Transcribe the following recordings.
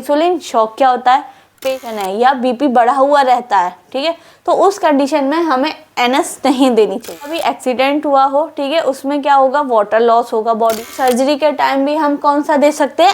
Insulin shock क्या होता है, पेशेंट है या बीपी बढ़ा हुआ रहता है, ठीक है, तो उस कंडीशन में हमें एनएस नहीं देनी चाहिए। अभी एक्सीडेंट हुआ हो, ठीक है, उसमें क्या होगा, वाटर लॉस होगा बॉडी। सर्जरी के टाइम भी हम कौन सा दे सकते हैं।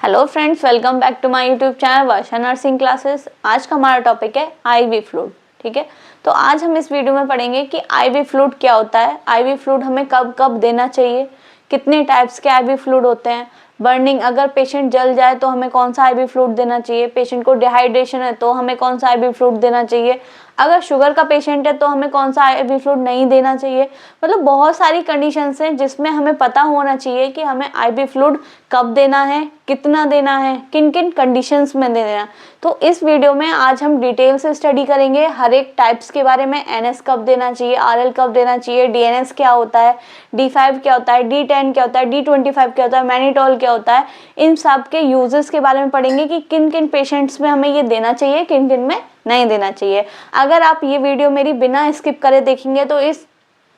Hello friends, welcome back to my YouTube channel Varsha nursing classes. आज का हमारा टॉपिक है आईवी फ्लूइड, ठीक है। तो आज हम इस वीडियो में पढ़ेंगे कि आईवी फ्लूइड क्या होता है, आईवी फ्लूइड हमें कब कब देना चाहिए, कितने टाइप्स के आईवी फ्लूइड होते हैं, बर्निंग, अगर पेशेंट जल जाए तो हमें कौन सा आईवी फ्लूइड देना चाहिए, पेशेंट को डिहाइड्रेशन है तो हमें कौन सा आईवी फ्लूइड देना चाहिए, अगर शुगर का पेशेंट है तो हमें कौन सा आईवी फ्लूइड नहीं देना चाहिए। मतलब बहुत सारी कंडीशंस हैं जिसमें हमें पता होना चाहिए कि हमें आईवी फ्लूइड कब देना है, कितना देना है, किन किन कंडीशंस में देना है। तो इस वीडियो में आज हम डिटेल से स्टडी करेंगे हर एक टाइप्स के बारे में। एनएस कब देना चाहिए, आरएल कब देना चाहिए, डीएनएस क्या होता है, डी5 क्या होता है, डी10 क्या होता है, डी25 क्या होता है, मैनिटोल क्या होता है, इन सब के यूजेस के बारे में पढ़ेंगे कि किन किन पेशेंट्स में हमें ये देना चाहिए, किन किन में नहीं देना चाहिए। अगर आप ये वीडियो मेरी बिना स्किप करे देखेंगे तो इस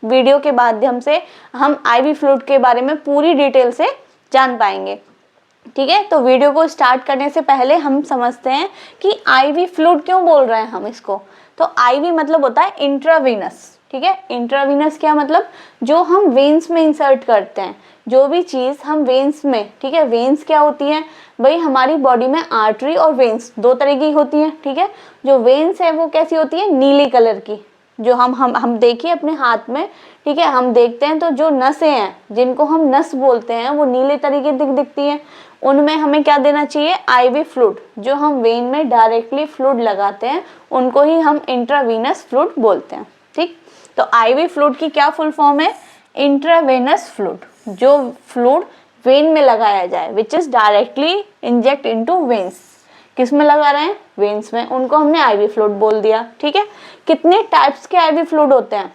वीडियो के माध्यम से हम आईवी फ्लूइड के बारे में पूरी डिटेल से जान पाएंगे, ठीक है। तो वीडियो को स्टार्ट करने से पहले हम समझते हैं कि आईवी फ्लूइड क्यों बोल रहे हैं हम इसको। तो आईवी मतलब होता है इंट्रावीनस, ठीक है। इंट्रावीनस क्या मतलब, जो हम वेन्स में इंसर्ट करते हैं, जो भी चीज़ हम वेन्स में, ठीक है। वेन्स क्या होती हैं भाई, हमारी बॉडी में आर्टरी और वेन्स दो तरह की होती हैं, ठीक है। जो वेन्स है वो कैसी होती है, नीली कलर की, जो हम देखिए अपने हाथ में, ठीक है, हम देखते हैं तो जो नसें हैं जिनको हम नस बोलते हैं वो नीले तरीके दिखती हैं। उनमें हमें क्या देना चाहिए, आईवी फ्लूइड। जो हम वेन में डायरेक्टली फ्लूइड लगाते हैं उनको ही हम इंट्रावीनस फ्लूइड बोलते हैं, ठीक। तो आईवी फ्लूइड की क्या फुल फॉर्म है, इंट्रावेनस फ्लूइड, जो फ्लूइड वेन में लगाया जाए, which is directly inject into veins. किस में लगा रहे हैं, वेन्स में, उनको हमने आईवी फ्लूइड बोल दिया, ठीक है। कितने टाइप्स के आईवी फ्लूइड होते हैं,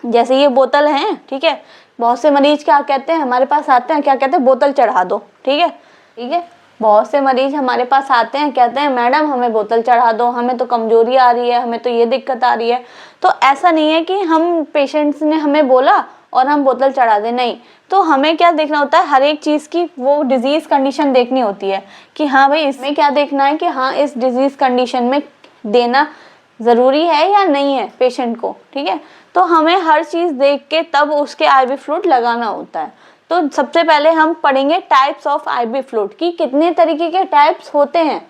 जैसे ये बोतल है, ठीक है। बहुत से मरीज क्या कहते हैं, हमारे पास आते हैं, क्या कहते हैं, बोतल चढ़ा दो, ठीक है, ठीक है। बहुत से मरीज हमारे पास आते हैं, कहते हैं मैडम हमें बोतल चढ़ा दो, हमें तो कमजोरी आ रही है, हमें तो ये दिक्कत आ रही है। तो ऐसा नहीं है कि हम पेशेंट्स ने हमें बोला और हम बोतल चढ़ा दें, नहीं। तो हमें क्या देखना होता है, हर एक चीज़ की वो डिजीज़ कंडीशन देखनी होती है कि हाँ भाई इसमें क्या देखना है कि हाँ इस डिजीज़ कंडीशन में देना ज़रूरी है या नहीं है पेशेंट को, ठीक है। तो हमें हर चीज़ देख के तब उसके आईवी फ्लूइड लगाना होता है। तो सबसे पहले हम पढ़ेंगे टाइप्स ऑफ आईवी फ्लूइड की कितने तरीके के टाइप्स होते हैं,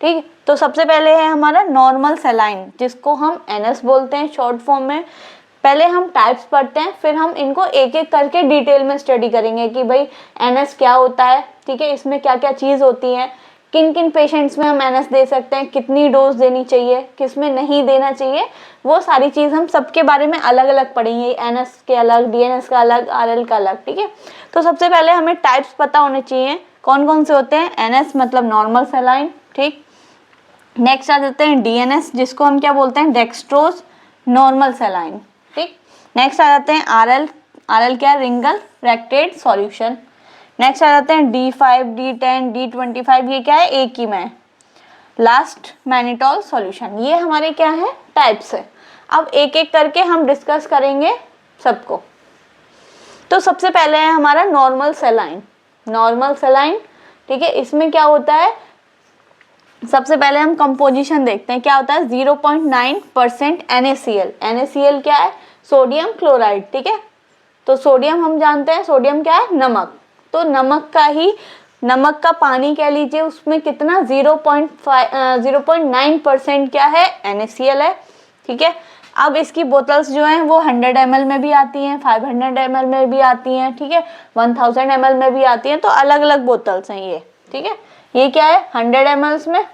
ठीक। तो सबसे पहले है हमारा नॉर्मल सलाइन, जिसको हम एनएस बोलते हैं शॉर्ट फॉर्म में। पहले हम टाइप्स पढ़ते हैं, फिर हम इनको एक एक करके डिटेल में स्टडी करेंगे कि भाई एनएस क्या होता है, ठीक है, इसमें क्या क्या चीज़ होती है, किन किन पेशेंट्स में हम एनएस दे सकते हैं, कितनी डोज देनी चाहिए, किस में नहीं देना चाहिए, वो सारी चीज़ हम सबके बारे में अलग अलग पढ़ेंगे। एनएस के अलग, डीएनएस का अलग, आरएल का अलग, ठीक है। तो सबसे पहले हमें टाइप्स पता होने चाहिए कौन कौन से होते हैं। एनएस मतलब नॉर्मल सलाइन, ठीक। नेक्स्ट आ जाते हैं डीएनएस, जिसको हम क्या बोलते हैं, डेक्सट्रोज नॉर्मल सलाइन, ठीक। नेक्स्ट आ जाते हैं आरएल, आरएल क्या है, रिंगल रेक्टेड सॉल्यूशन। नेक्स्ट आ जाते हैं डी5, डी10, डी25, ये क्या है, एक ही में। Last mannitol solution. ये हमारे क्या है, टाइप्स है। अब एक एक करके हम डिस्कस करेंगे सबको। तो सबसे पहले है हमारा नॉर्मल सलाइन, नॉर्मल सलाइन, ठीक है। इसमें क्या होता है, सबसे पहले हम कंपोजिशन देखते हैं, क्या होता है, 0.9% NaCl। NaCl क्या है, सोडियम क्लोराइड, ठीक है। तो सोडियम हम जानते हैं, सोडियम क्या है, नमक। तो नमक का ही, नमक का पानी कह लीजिए, उसमें कितना 0.9% क्या है, NaCl है, ठीक है। अब इसकी बोतल्स जो हैं वो 100 ml में भी आती हैं, 500 ml में भी आती हैं, ठीक है, 1000 ml में भी आती हैं। तो अलग अलग बोतल्स हैं ये, ठीक है। ये क्या है, 100 ml में,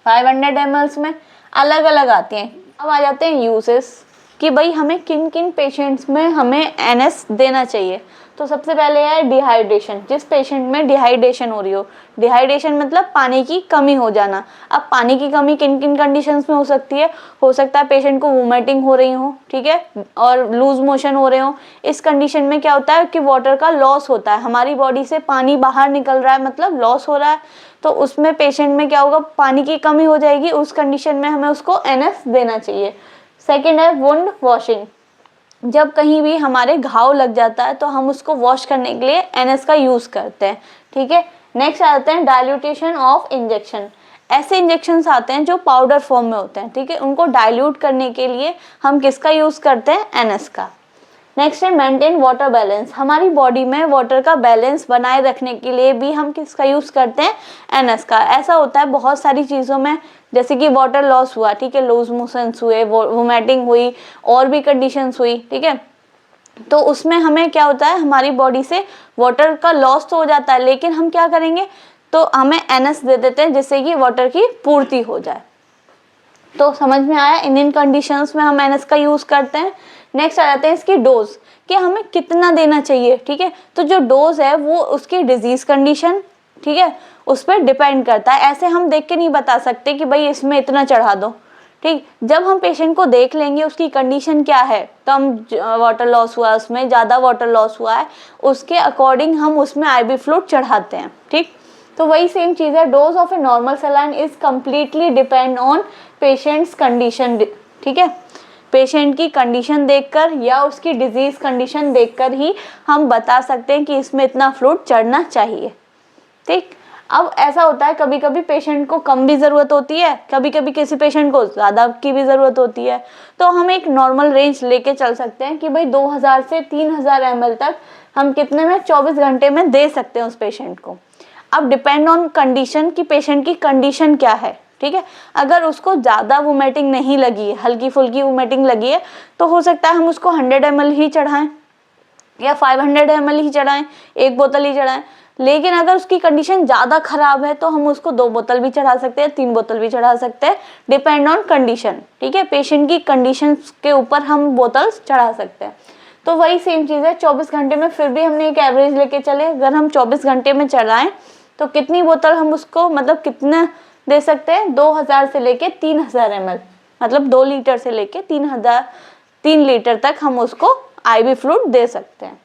500 ml में, अलग अलग आती हैं। अब आ जाते हैं यूजेस कि भाई हमें किन किन पेशेंट्स में हमें एनएस देना चाहिए। तो सबसे पहले है डिहाइड्रेशन, जिस पेशेंट में डिहाइड्रेशन हो रही हो। डिहाइड्रेशन मतलब पानी की कमी हो जाना। अब पानी की कमी किन किन कंडीशंस में हो सकती है, हो सकता है पेशेंट को वोमिटिंग हो रही हो, ठीक है, और लूज मोशन हो रहे हो। इस कंडीशन में क्या होता है कि वाटर का लॉस होता है, हमारी बॉडी से पानी बाहर निकल रहा है, मतलब लॉस हो रहा है। तो उसमें पेशेंट में क्या होगा, पानी की कमी हो जाएगी, उस कंडीशन में हमें उसको एनएस देना चाहिए। सेकेंड है वुंड वॉशिंग, जब कहीं भी हमारे घाव लग जाता है तो हम उसको वॉश करने के लिए एनएस का यूज़ करते हैं, ठीक है। नेक्स्ट आ जाते हैं डाइल्यूटेशन ऑफ इंजेक्शन। ऐसे इंजेक्शंस आते हैं जो पाउडर फॉर्म में होते हैं, ठीक है, उनको डाइल्यूट करने के लिए हम किसका यूज़ करते हैं, एनएस का। नेक्स्ट है मेंटेन वाटर बैलेंस। हमारी बॉडी में वाटर का बैलेंस बनाए रखने के लिए भी हम किसका यूज़ करते हैं, एनएस का। ऐसा होता है बहुत सारी चीज़ों में, जैसे कि वाटर लॉस हुआ, ठीक है, लूज मोशंस हुए, वोमिटिंग हुई, और भी कंडीशंस हुई, ठीक है, तो उसमें हमें क्या होता है, हमारी बॉडी से वाटर का लॉस तो हो जाता है, लेकिन हम क्या करेंगे, तो हमें एनएस दे देते हैं जिससे कि वाटर की पूर्ति हो जाए। तो समझ में आया, इन कंडीशंस में हम एनएस का यूज़ करते हैं। नेक्स्ट आ जाते हैं इसकी डोज, कि हमें कितना देना चाहिए, ठीक है। तो जो डोज है वो उसकी डिजीज कंडीशन, ठीक है, उस पर डिपेंड करता है। ऐसे हम देख के नहीं बता सकते कि भाई इसमें इतना चढ़ा दो, ठीक। जब हम पेशेंट को देख लेंगे उसकी कंडीशन क्या है, कम वाटर लॉस हुआ है, उसमें ज़्यादा वाटर लॉस हुआ है, उसके अकॉर्डिंग हम उसमें आईवी फ्लूइड चढ़ाते हैं, ठीक। तो वही सेम चीज़ है, dose of a normal saline is completely depend on patients condition, ठीक है। पेशेंट की कंडीशन देखकर या उसकी डिजीज कंडीशन देखकर ही हम बता सकते हैं कि इसमें इतना फ्लूइड चढ़ना चाहिए, ठीक। अब ऐसा होता है कभी कभी पेशेंट को कम भी ज़रूरत होती है, कभी कभी किसी पेशेंट को ज़्यादा की भी ज़रूरत होती है, तो हम एक नॉर्मल रेंज लेके चल सकते हैं कि भाई 2000 से 3000 ml तक हम कितने में 24 घंटे में दे सकते हैं उस पेशेंट को। अब डिपेंड ऑन कंडीशन कि पेशेंट की कंडीशन क्या है, ठीक है। अगर उसको ज़्यादा वोमिटिंग नहीं लगी है, हल्की फुल्की वोमिटिंग लगी है, तो हो सकता है हम उसको 100 ml ही चढ़ाएं या 500 ml ही चढ़ाएं, 1 बोतल ही चढ़ाएं। लेकिन अगर उसकी कंडीशन ज़्यादा ख़राब है तो हम उसको 2 बोतल भी चढ़ा सकते हैं, 3 बोतल भी चढ़ा सकते हैं, डिपेंड ऑन कंडीशन, ठीक है। पेशेंट की कंडीशन के ऊपर हम बोतल्स चढ़ा सकते हैं। तो वही सेम चीज़ है, 24 घंटे में फिर भी हमने एक एवरेज लेके चले, अगर हम 24 घंटे में चढ़ाएं तो कितनी बोतल हम उसको, मतलब कितना दे सकते हैं, 2000 से लेके 3000 ml, मतलब 2 लीटर से लेके 3 लीटर तक हम उसको आईवी फ्लूइड दे सकते हैं।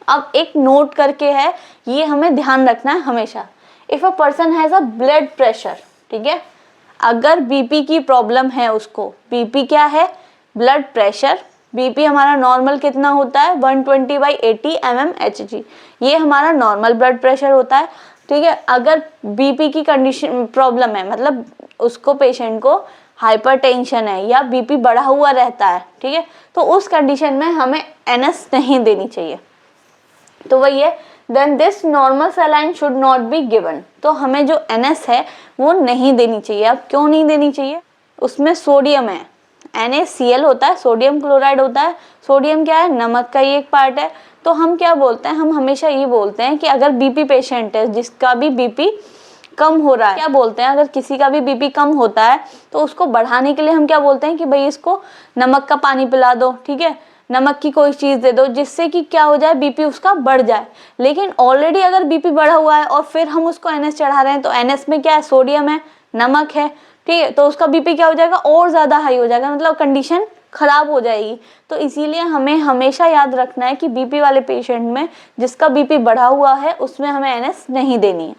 अब एक नोट करके है, ये हमें ध्यान रखना है हमेशा, if a person has a blood pressure, ठीक है, अगर बीपी की प्रॉब्लम है उसको, बीपी क्या है, ब्लड प्रेशर, बीपी हमारा नॉर्मल कितना होता है, 120/80 mmHg, ये हमारा नॉर्मल ब्लड प्रेशर होता है, ठीक है। अगर बीपी की कंडीशन प्रॉब्लम है, मतलब उसको पेशेंट को हाइपरटेंशन है या बीपी बढ़ा हुआ रहता है, ठीक है, तो उस कंडीशन में हमें एनएस नहीं देनी चाहिए। तो वही है, then this normal saline should not be given, तो हमें जो एनएस है वो नहीं देनी चाहिए। अब क्यों नहीं देनी चाहिए, उसमें सोडियम है, NaCl होता है, सोडियम क्लोराइड होता है। सोडियम क्या है, नमक का ही एक पार्ट है। तो हम क्या बोलते हैं, हम हमेशा ये बोलते हैं कि अगर बीपी पेशेंट है जिसका भी बीपी कम हो रहा है, क्या बोलते हैं, अगर किसी का भी बीपी कम होता है तो उसको बढ़ाने के लिए हम क्या बोलते हैं कि भाई इसको नमक का पानी पिला दो, ठीक है, नमक की कोई चीज़ दे दो जिससे कि क्या हो जाए, बीपी उसका बढ़ जाए। लेकिन ऑलरेडी अगर बीपी बढ़ा हुआ है और फिर हम उसको एनएस चढ़ा रहे हैं, तो एनएस में क्या है, सोडियम है, नमक है, ठीक है, तो उसका बीपी क्या हो जाएगा, और ज़्यादा हाई हो जाएगा, मतलब कंडीशन खराब हो जाएगी। तो इसीलिए हमें हमेशा याद रखना है कि बीपी वाले पेशेंट में, जिसका बीपी बढ़ा हुआ है, उसमें हमें एनएस नहीं देनी है।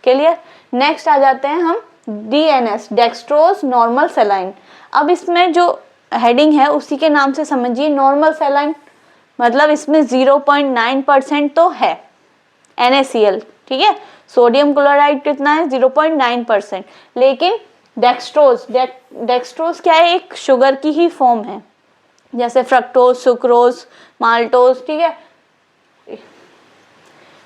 क्लियर। नेक्स्ट आ जाते हैं हम डीएनएस, डेक्सट्रोज नॉर्मल सलाइन। अब इसमें जो हेडिंग है उसी के नाम से समझिए, नॉर्मल सलाइन मतलब इसमें 0.9% तो है NaCl, ठीक है। सोडियम क्लोराइड कितना है, 0.9%। लेकिन डेक्सट्रोज क्या है, एक शुगर की ही फॉर्म है, जैसे फ्रक्टोज, सुक्रोज, माल्टोज, ठीक है,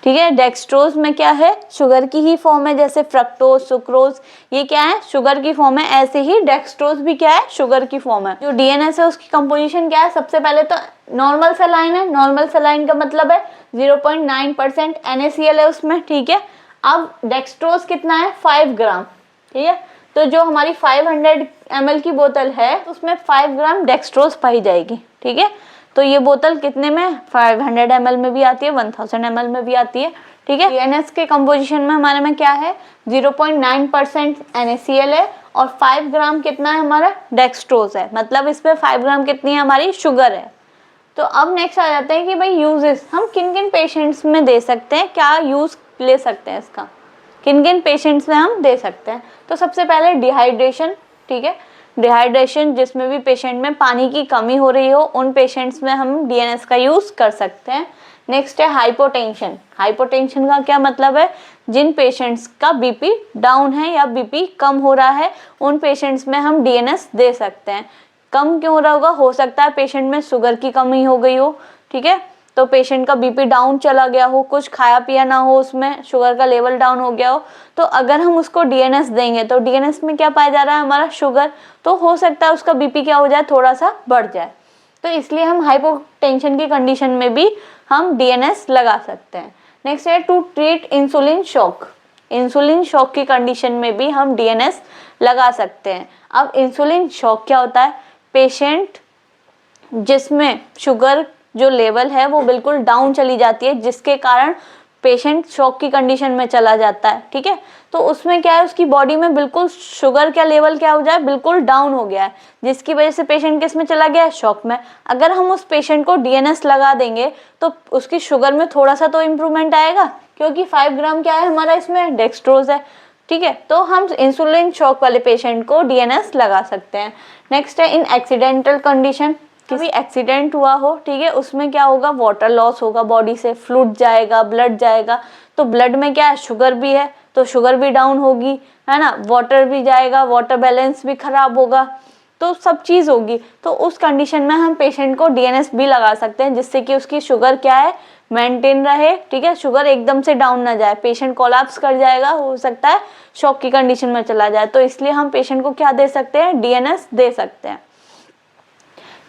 ठीक है। डेक्सट्रोज में क्या है, शुगर की ही फॉर्म है, जैसे फ्रक्टोज, सुक्रोज, ये क्या है, शुगर की फॉर्म है। ऐसे ही डेक्सट्रोज भी क्या है, शुगर की फॉर्म है। जो डीएनएस है उसकी कंपोजिशन क्या है, सबसे पहले तो नॉर्मल सलाइन है। नॉर्मल सलाइन का मतलब है 0.9% NaCl है उसमें, ठीक है। अब डेक्सट्रोज कितना है, 5 ग्राम, ठीक है। तो जो हमारी 500 ml की बोतल है उसमें 5 ग्राम डेक्सट्रोज पाई जाएगी, ठीक है। तो ये बोतल कितने में, 500 ml में भी आती है, 1000 ml में भी आती है, ठीक है। डीएनएस के कंपोजिशन में हमारे में क्या है, 0.9% NaCl है और 5 ग्राम कितना है हमारा, डेक्सट्रोज है, मतलब इस पे 5 ग्राम कितनी है हमारी, शुगर है। तो अब नेक्स्ट आ जाते हैं कि भाई यूजेस, हम किन किन पेशेंट्स में दे सकते हैं, क्या यूज ले सकते हैं इसका, किन किन पेशेंट्स में हम दे सकते हैं। तो सबसे पहले डिहाइड्रेशन, ठीक है, डिहाइड्रेशन जिसमें भी पेशेंट में पानी की कमी हो रही हो, उन पेशेंट्स में हम डीएनएस का यूज़ कर सकते हैं। नेक्स्ट है हाइपोटेंशन। हाइपोटेंशन का क्या मतलब है, जिन पेशेंट्स का बीपी डाउन है या बीपी कम हो रहा है उन पेशेंट्स में हम डीएनएस दे सकते हैं। कम क्यों हो रहा होगा, हो सकता है पेशेंट में शुगर की कमी हो गई हो, ठीक है, तो पेशेंट का बीपी डाउन चला गया हो, कुछ खाया पिया ना हो, उसमें शुगर का लेवल डाउन हो गया हो, तो अगर हम उसको डीएनएस देंगे तो डीएनएस में क्या पाया जा रहा है, हमारा शुगर, तो हो सकता है उसका बीपी क्या हो जाए, थोड़ा सा बढ़ जाए। तो इसलिए हम हाइपोटेंशन की कंडीशन में भी हम डीएनएस लगा सकते हैं। नेक्स्ट है to treat insulin shock. Insulin shock की कंडीशन में भी हम डीएनएस लगा सकते हैं। अब इंसुलिन शॉक क्या होता है, पेशेंट जिसमें शुगर जो लेवल है वो बिल्कुल डाउन चली जाती है, जिसके कारण पेशेंट शॉक की कंडीशन में चला जाता है, ठीक है, तो उसमें क्या है, उसकी बॉडी में बिल्कुल शुगर का लेवल क्या हो जाए, बिल्कुल डाउन हो गया है, जिसकी वजह से पेशेंट किस में चला गया है, शॉक में। अगर हम उस पेशेंट को डीएनएस लगा देंगे तो उसकी शुगर में थोड़ा सा तो इम्प्रूवमेंट आएगा, क्योंकि 5 ग्राम क्या है हमारा इसमें, डेक्सट्रोज है, ठीक है, तो हम इंसुलिन शॉक वाले पेशेंट को डीएनएस लगा सकते हैं। नेक्स्ट है इन एक्सीडेंटल कंडीशन, कभी एक्सीडेंट हुआ हो, ठीक है, उसमें क्या होगा, वाटर लॉस होगा, बॉडी से फ्लूइड जाएगा, ब्लड जाएगा, तो ब्लड में क्या है, शुगर भी है, तो शुगर भी डाउन होगी, है ना, वाटर भी जाएगा, वाटर बैलेंस भी खराब होगा, तो सब चीज़ होगी, तो उस कंडीशन में हम पेशेंट को डीएनएस भी लगा सकते हैं, जिससे कि उसकी शुगर क्या है, मेंटेन रहे, ठीक है, शुगर एकदम से डाउन ना जाए, पेशेंट कोलैप्स कर जाएगा, हो सकता है शॉक की कंडीशन में चला जाए, तो इसलिए हम पेशेंट को क्या दे सकते हैं, डीएनएस दे सकते हैं।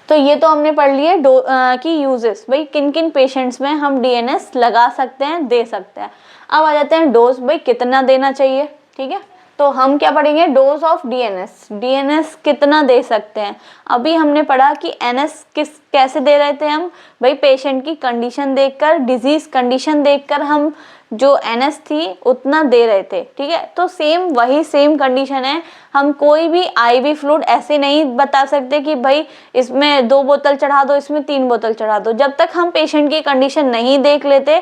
तो ये तो हमने पढ़ लिए कि यूजेस, भाई किन किन पेशेंट्स में हम डीएनएस लगा सकते हैं, दे सकते हैं। अब आ जाते हैं डोज, भाई कितना देना चाहिए, ठीक है, तो हम क्या पढ़ेंगे, डोज ऑफ डीएनएस, डीएनएस कितना दे सकते हैं। अभी हमने पढ़ा कि एनएस कैसे दे रहे थे हम, भाई पेशेंट की कंडीशन देखकर, डिजीज कंडीशन देखकर हम जो एनएस थी उतना दे रहे थे, ठीक है, तो वही सेम कंडीशन है, हम कोई भी आईवी फ्लूइड ऐसे नहीं बता सकते कि भाई इसमें 2 बोतल चढ़ा दो, इसमें 3 बोतल चढ़ा दो, जब तक हम पेशेंट की कंडीशन नहीं देख लेते,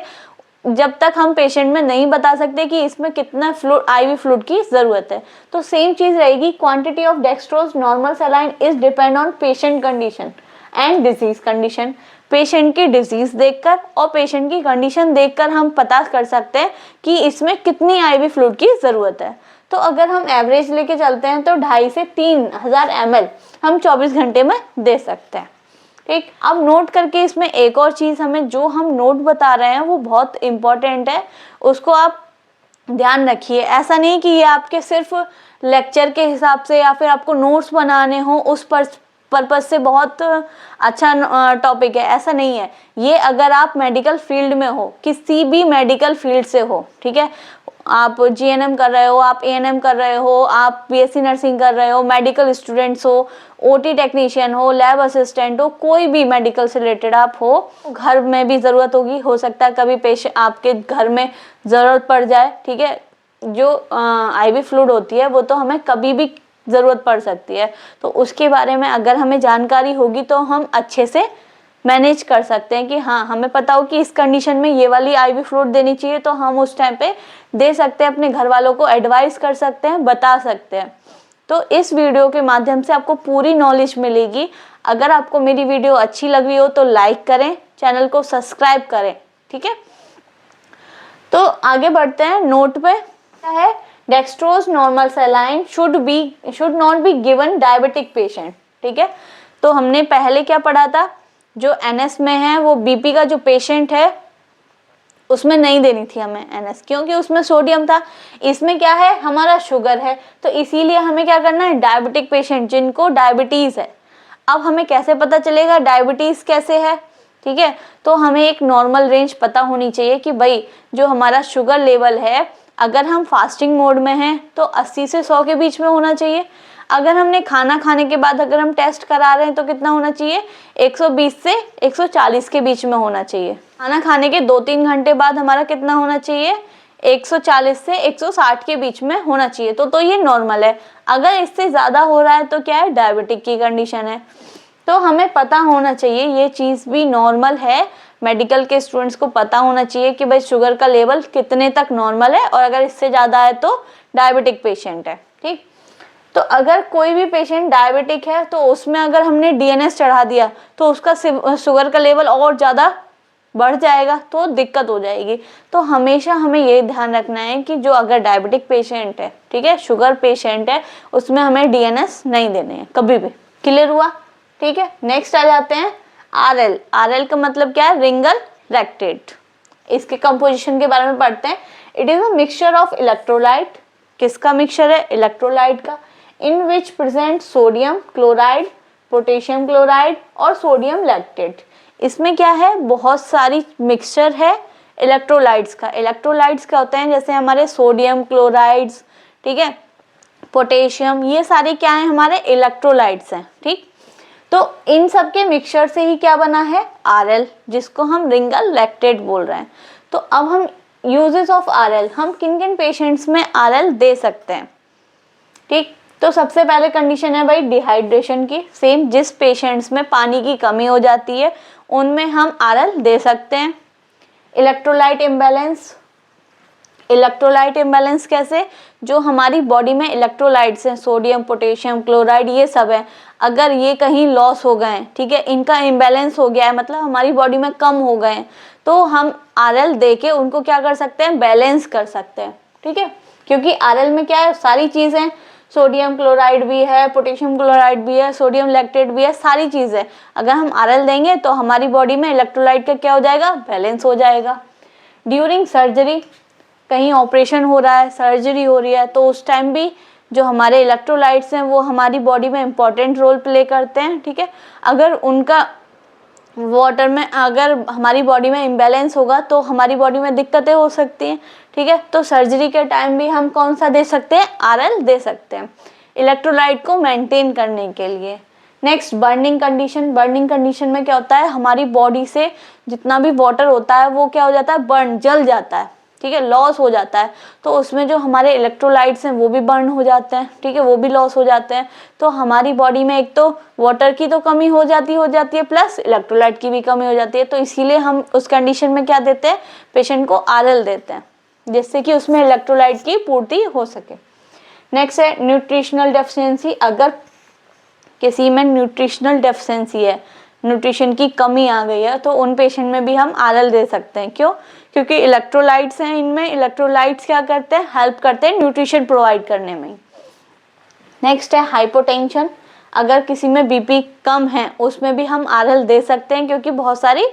जब तक हम पेशेंट में नहीं बता सकते कि इसमें कितना आईवी फ्लूइड की जरूरत है। तो सेम चीज रहेगी, quantity of dextrose normal saline is depend on patient condition and disease condition. Patient की डिजीज देखकर और पेशेंट की कंडीशन देखकर हम पता कर सकते हैं कि इसमें कितनी आईवी फ्लूइड की जरूरत है। तो अगर हम एवरेज लेके चलते हैं तो 2,500 से 3,000 ml हम 24 घंटे में दे सकते हैं, ठीक। अब नोट करके इसमें एक और चीज, हमें जो हम नोट बता रहे हैं वो बहुत इंपॉर्टेंट है, उसको आप ध्यान रखिए। ऐसा नहीं कि ये आपके सिर्फ लेक्चर के हिसाब से या फिर आपको नोट्स बनाने हो उस पर्पज से बहुत अच्छा टॉपिक है, ऐसा नहीं है। ये अगर आप मेडिकल फील्ड में हो, किसी भी मेडिकल फील्ड से हो, ठीक है, आप जीएनएम कर रहे हो, आप एएनएम कर रहे हो, आप बीएससी नर्सिंग कर रहे हो, मेडिकल स्टूडेंट्स हो, ओटी टेक्नीशियन हो, लैब असिस्टेंट हो, कोई भी मेडिकल से रिलेटेड आप हो, घर में भी ज़रूरत होगी, हो सकता है कभी पेशेंट आपके घर में ज़रूरत पड़ जाए, ठीक है, जो आईवी फ्लूइड होती है वो तो हमें कभी भी ज़रूरत पड़ सकती है, तो उसके बारे में अगर हमें जानकारी होगी तो हम अच्छे से मैनेज कर सकते हैं कि हाँ, हमें पता हो कि इस कंडीशन में ये वाली आईवी फ्लूइड देनी चाहिए, तो हम उस टाइम पे दे सकते हैं, अपने घर वालों को एडवाइस कर सकते हैं, बता सकते हैं। तो इस वीडियो के माध्यम से आपको पूरी नॉलेज मिलेगी। अगर आपको मेरी वीडियो अच्छी लग रही हो तो लाइक करें, चैनल को सब्सक्राइब करें, ठीक है। तो आगे बढ़ते हैं, नोट पे क्या है, dextrose normal saline should not be given diabetic patient, ठीक है। तो हमने पहले क्या पढ़ा था, जो एनएस में है वो बीपी का जो पेशेंट है उसमें नहीं देनी थी हमें एनएस, क्योंकि उसमें सोडियम था, इसमें क्या है, हमारा शुगर है, तो इसीलिए हमें क्या करना है, डायबिटिक पेशेंट जिनको डायबिटीज है। अब हमें कैसे पता चलेगा डायबिटीज कैसे है, ठीक है, तो हमें एक नॉर्मल रेंज पता होनी चाहिए कि भाई जो हमारा शुगर लेवल है, अगर हम फास्टिंग मोड में हैं तो 80 से 100 के बीच में होना चाहिए। अगर हमने खाना खाने के बाद अगर हम टेस्ट करा रहे हैं तो कितना होना चाहिए, 120 से 140 के बीच में होना चाहिए। खाना खाने के 2-3 घंटे बाद हमारा कितना होना चाहिए, 140 से 160 के बीच में होना चाहिए, तो ये नॉर्मल है। अगर इससे ज़्यादा हो रहा है तो क्या है, डायबिटिक की कंडीशन है। तो हमें पता होना चाहिए, ये चीज़ भी नॉर्मल है, मेडिकल के स्टूडेंट्स को पता होना चाहिए कि भाई शुगर का लेवल कितने तक नॉर्मल है, और अगर इससे ज़्यादा है तो डायबिटिक पेशेंट है, ठीक। तो अगर कोई भी पेशेंट डायबिटिक है तो उसमें अगर हमने डीएनएस चढ़ा दिया तो उसका शुगर का लेवल और ज़्यादा बढ़ जाएगा तो दिक्कत हो जाएगी। तो हमेशा हमें ये ध्यान रखना है कि जो अगर डायबिटिक पेशेंट है, ठीक है, शुगर पेशेंट है, उसमें हमें डीएनएस नहीं देने हैं कभी भी। क्लियर हुआ? ठीक है, नेक्स्ट आ जाते हैं आरएल। आरएल का मतलब क्या है? रिंगल लैक्टेट। इसके कंपोजिशन के बारे में पढ़ते हैं। It is a mixture of electrolyte. किसका मिक्सचर है? इलेक्ट्रोलाइट का। In which present sodium chloride, potassium chloride और सोडियम लैक्टेट। इसमें क्या है? बहुत सारी मिक्सचर है इलेक्ट्रोलाइट्स का। इलेक्ट्रोलाइट्स क्या होते हैं? जैसे हमारे सोडियम क्लोराइड्स, ठीक है, पोटेशियम, ये सारे क्या है? हमारे इलेक्ट्रोलाइट्स हैं। ठीक, तो इन सब के मिक्सचर से ही क्या बना है? आरएल, जिसको हम रिंगल लैक्टेट बोल रहे हैं। तो अब हम यूजेस ऑफ आरएल, हम किन किन पेशेंट्स में आरएल दे सकते हैं? ठीक, तो सबसे पहले कंडीशन है भाई डिहाइड्रेशन की। सेम, जिस पेशेंट्स में पानी की कमी हो जाती है उनमें हम आरएल दे सकते हैं। Electrolyte imbalance. इलेक्ट्रोलाइट इम्बैलेंस कैसे? जो हमारी बॉडी में इलेक्ट्रोलाइट्स हैं, सोडियम, पोटेशियम, क्लोराइड, ये सब है, अगर ये कहीं लॉस हो गए हैं, ठीक है, इनका इम्बैलेंस हो गया है, मतलब हमारी बॉडी में कम हो गए हैं, तो हम आरएल दे के उनको क्या कर सकते हैं? बैलेंस कर सकते हैं। ठीक है, क्योंकि आरएल में क्या है? सारी चीज़ें, सोडियम क्लोराइड भी है, पोटेशियम क्लोराइड भी है, सोडियम लैक्टेट भी है, सारी चीज़ें अगर हम आरएल देंगे तो हमारी बॉडी में इलेक्ट्रोलाइट का क्या हो जाएगा? बैलेंस हो जाएगा। ड्यूरिंग सर्जरी, कहीं ऑपरेशन हो रहा है, सर्जरी हो रही है, तो उस टाइम भी जो हमारे इलेक्ट्रोलाइट्स हैं वो हमारी बॉडी में इंपॉर्टेंट रोल प्ले करते हैं। ठीक है, अगर उनका वाटर में, अगर हमारी बॉडी में इम्बैलेंस होगा तो हमारी बॉडी में दिक्कतें हो सकती हैं। ठीक है, तो सर्जरी के टाइम भी हम कौन सा दे सकते हैं? आरएल दे सकते हैं, इलेक्ट्रोलाइट को मेंटेन करने के लिए। Next, burning condition. Burning condition में क्या होता है? हमारी बॉडी से जितना भी वाटर होता है वो क्या हो जाता है? बर्न, जल जाता है। ठीक है, लॉस हो जाता है, तो उसमें जो हमारे इलेक्ट्रोलाइट्स हैं वो भी बर्न हो जाते हैं। ठीक है, वो भी लॉस हो जाते हैं। तो हमारी बॉडी में एक तो वाटर की तो कमी हो जाती है, प्लस इलेक्ट्रोलाइट की भी कमी हो जाती है। तो इसीलिए हम उस कंडीशन में क्या देते हैं? पेशेंट को आरएल देते हैं, जिससे कि उसमें इलेक्ट्रोलाइट की पूर्ति हो सके। नेक्स्ट है न्यूट्रिशनल डेफिशिएंसी। अगर किसी में न्यूट्रिशनल डेफिशिएंसी है, न्यूट्रिशन की कमी आ गई है, तो उन पेशेंट में भी हम आरएल दे सकते हैं। क्यों? क्योंकि इलेक्ट्रोलाइट्स हैं इनमें, इलेक्ट्रोलाइट्स क्या करते हैं? हेल्प करते हैं न्यूट्रिशन प्रोवाइड करने में। नेक्स्ट है हाइपोटेंशन। अगर किसी में बीपी कम है उसमें भी हम आरएल दे सकते हैं, क्योंकि बहुत सारी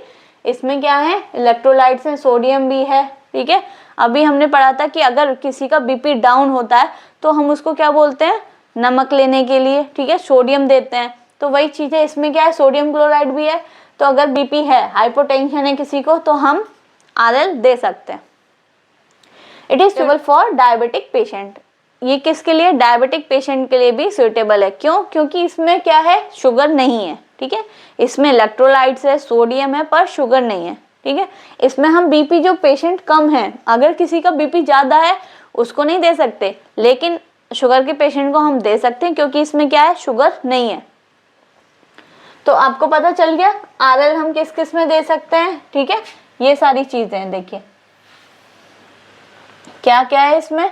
इसमें क्या है? इलेक्ट्रोलाइट्स हैं, सोडियम भी है। ठीक है, अभी हमने पढ़ा था कि अगर किसी का बीपी डाउन होता है तो हम उसको क्या बोलते हैं? नमक लेने के लिए, ठीक है, सोडियम देते हैं। तो वही चीज़ है, इसमें क्या है? सोडियम क्लोराइड भी है। तो अगर बीपी है, हाइपोटेंशन है किसी को, तो हम आरएल दे सकते हैं। It is suitable for diabetic patient. ये किसके लिए? डायबिटिक पेशेंट के लिए भी सुटेबल है। क्यों? क्योंकि इसमें क्या है? शुगर नहीं है। ठीक है, इसमें इलेक्ट्रोलाइट्स है, सोडियम है, पर शुगर नहीं है। ठीक है, इसमें हम बीपी, जो पेशेंट कम है, अगर किसी का बीपी ज़्यादा है उसको नहीं दे सकते, लेकिन शुगर के पेशेंट को हम दे सकते हैं, क्योंकि इसमें क्या है? शुगर नहीं है। तो आपको पता चल गया आरएल हम किस किस में दे सकते हैं। ठीक है, ये सारी चीजें हैं, देखिए क्या क्या है इसमें?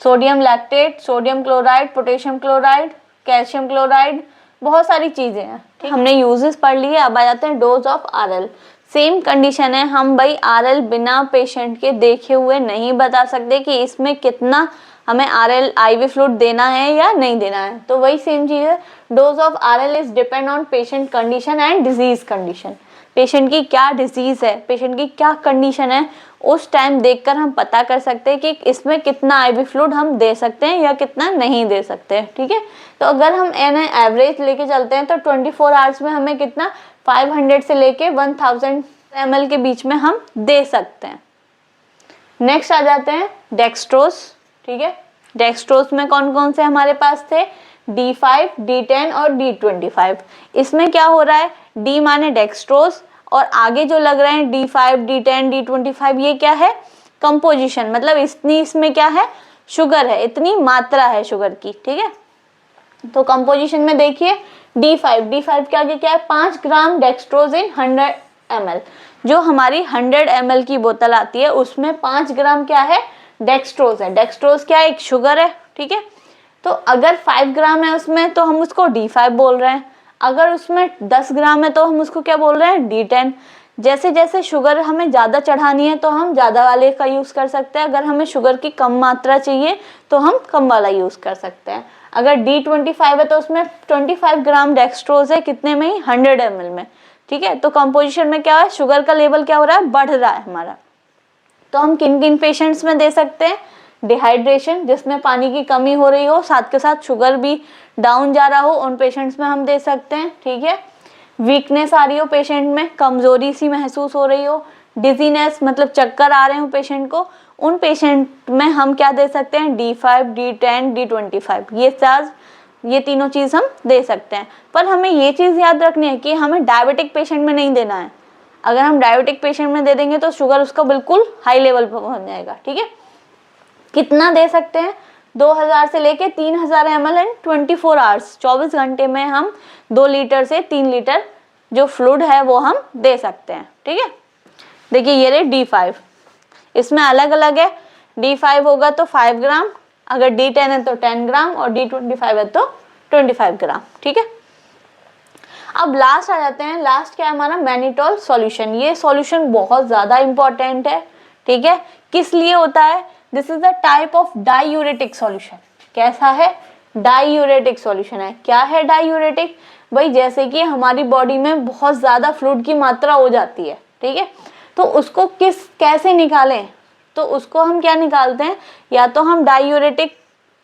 Sodium lactate, sodium chloride, potassium chloride, calcium chloride, बहुत सारी चीजें हैं। ठीक, हमने यूजेस पढ़ लिए। अब आ जाते हैं dose of RL. Same condition है, हम भाई आरएल बिना पेशेंट के देखे हुए नहीं बता सकते कि इसमें कितना हमें आरएल आईवी फ्लूइड देना है या नहीं देना है। तो वही सेम चीज है, dose of RL is depend on patient condition and disease condition. Patient की क्या डिजीज है, पेशेंट की क्या कंडीशन है, उस टाइम देखकर हम पता कर सकते हैं कि इसमें कितना आईवी फ्लूइड हम दे सकते हैं या कितना नहीं दे सकते हैं। ठीक है, तो अगर हम एवरेज लेके चलते हैं तो 24 आवर्स में हमें कितना 500 से लेके 1000 ml के बीच में हम दे सकते हैं। नेक्स्ट आ जाते हैं डेक्सट्रोज। ठीक है, डेक्सट्रोज में कौन कौन से हमारे पास थे? D5, D10 और D25। इसमें क्या हो रहा है? D माने डेक्सट्रोज, और आगे जो लग रहे हैं D5, D10, D25, ये क्या है? कंपोजिशन, मतलब इतनी इसमें क्या है? शुगर है, इतनी मात्रा है शुगर की। ठीक है, तो कंपोजिशन में देखिए D5 के आगे क्या है? 5 ग्राम डेक्सट्रोज इन 100 ml। जो हमारी 100 ml की बोतल आती है उसमें 5 ग्राम क्या है? डेक्सट्रोज है। डेक्सट्रोज क्या है? एक शुगर है। ठीक है, तो अगर 5 ग्राम है उसमें तो हम उसको D5 बोल रहे हैं, अगर उसमें 10 ग्राम है तो हम उसको क्या बोल रहे हैं? D10। जैसे जैसे शुगर हमें ज़्यादा चढ़ानी है तो हम ज़्यादा वाले का यूज़ कर सकते हैं, अगर हमें शुगर की कम मात्रा चाहिए तो हम कम वाला यूज़ कर सकते हैं। अगर D25 है तो उसमें 25 ग्राम डेक्सट्रोज है, कितने में ही 100 ml में, ठीक है। तो कंपोजिशन में क्या है, शुगर का लेवल क्या हो रहा है, बढ़ रहा है हमारा। तो हम किन किन पेशेंट्स में दे सकते हैं, डिहाइड्रेशन जिसमें पानी की कमी हो रही हो, साथ के साथ शुगर भी डाउन जा रहा हो, उन पेशेंट्स में हम दे सकते हैं, ठीक है। वीकनेस आ रही हो पेशेंट में, कमजोरी सी महसूस हो रही हो, डिजीनेस मतलब चक्कर आ रहे हो पेशेंट को, उन पेशेंट में हम क्या दे सकते हैं, D5, D10, D25, ये तीनों चीज़ हम दे सकते हैं। पर हमें ये चीज़ याद रखनी है कि हमें डायबिटिक पेशेंट में नहीं देना है। अगर हम डायबिटिक पेशेंट में दे देंगे तो शुगर उसका बिल्कुल हाई लेवल पर पहुंच जाएगा, ठीक है। कितना दे सकते हैं, 2000 से लेके 3000 ml एंड 24 आवर्स, 24 घंटे में हम 2 लीटर से 3 लीटर जो फ्लूइड है वो हम दे सकते हैं, ठीक है। देखिए ये रहे D5, इसमें अलग अलग है, D5 होगा तो 5 ग्राम, अगर D10 है तो 10 ग्राम और D25 है तो 25 ग्राम, ठीक है। अब लास्ट आ जाते हैं, लास्ट क्या है हमारा, मैनिटोल सॉल्यूशन। ये सॉल्यूशन बहुत ज़्यादा इंपॉर्टेंट है, ठीक है। किस लिए होता है, this is the type of diuretic solution. कैसा है, डाईयूरेटिक सॉल्यूशन है। क्या है डाईयूरेटिक, भाई जैसे कि हमारी बॉडी में बहुत ज़्यादा फ्लूइड की मात्रा हो जाती है, ठीक है, तो उसको कैसे निकालें, तो उसको हम क्या निकालते हैं, या तो हम डाईयूरेटिक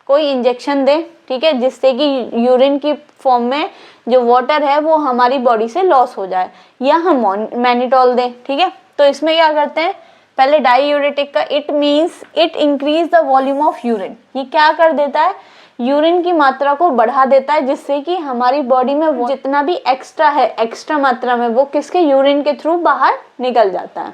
कोई इंजेक्शन दें, ठीक है, जिससे कि यूरिन की फॉर्म में जो वाटर है वो हमारी बॉडी से लॉस हो जाए, या हम मैनिटोल दें, ठीक है। तो इसमें क्या करते हैं, पहले डाईयूरेटिक का it means it increase the volume of urine. ये क्या कर देता है, यूरिन की मात्रा को बढ़ा देता है, जिससे कि हमारी बॉडी में वो जितना भी एक्स्ट्रा है, एक्स्ट्रा मात्रा में वो किसके, यूरिन के थ्रू बाहर निकल जाता है।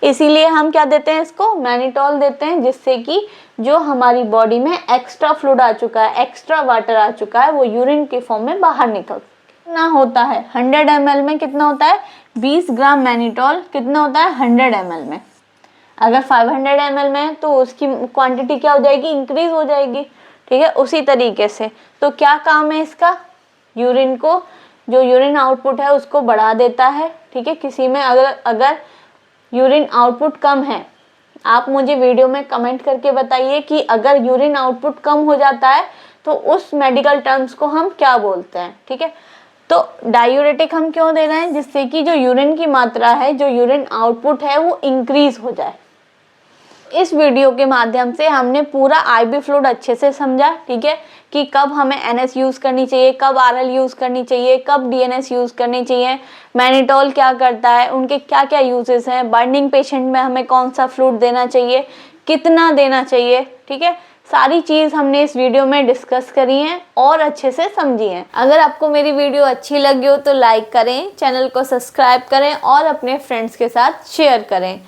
इसीलिए हम क्या देते हैं, इसको मैनिटोल देते हैं, जिससे कि जो हमारी बॉडी में एक्स्ट्रा फ्लूइड आ चुका है, एक्स्ट्रा वाटर आ चुका है, वो यूरिन के फॉर्म में बाहर निकल। कितना होता है, 100 ml में कितना होता है, 20 ग्राम मैनिटोल कितना होता है 100 ml में। अगर 500 ml में है तो उसकी क्वांटिटी क्या हो जाएगी, इंक्रीज हो जाएगी, ठीक है। उसी तरीके से तो क्या काम है इसका, यूरिन को, जो यूरिन आउटपुट है उसको बढ़ा देता है, ठीक है। किसी में अगर यूरिन आउटपुट कम है, आप मुझे वीडियो में कमेंट करके बताइए कि अगर यूरिन आउटपुट कम हो जाता है तो उस मेडिकल टर्म्स को हम क्या बोलते हैं, ठीक है। तो डायूरेटिक हम क्यों दे रहे हैं, जिससे कि जो यूरिन की मात्रा है, जो यूरिन आउटपुट है वो इंक्रीज हो जाए। इस वीडियो के माध्यम से हमने पूरा आईबी फ्लूइड अच्छे से समझा, ठीक है, कि कब हमें एनएस यूज़ करनी चाहिए, कब आरएल यूज़ करनी चाहिए, कब डीएनएस यूज़ करनी चाहिए, मैनिटोल क्या करता है, उनके क्या क्या यूजेस हैं, बर्निंग पेशेंट में हमें कौन सा फ्लूइड देना चाहिए, कितना देना चाहिए, ठीक है। सारी चीज़ हमने इस वीडियो में डिस्कस करी हैं और अच्छे से समझी हैं। अगर आपको मेरी वीडियो अच्छी लगी हो तो लाइक करें, चैनल को सब्सक्राइब करें और अपने फ्रेंड्स के साथ शेयर करें।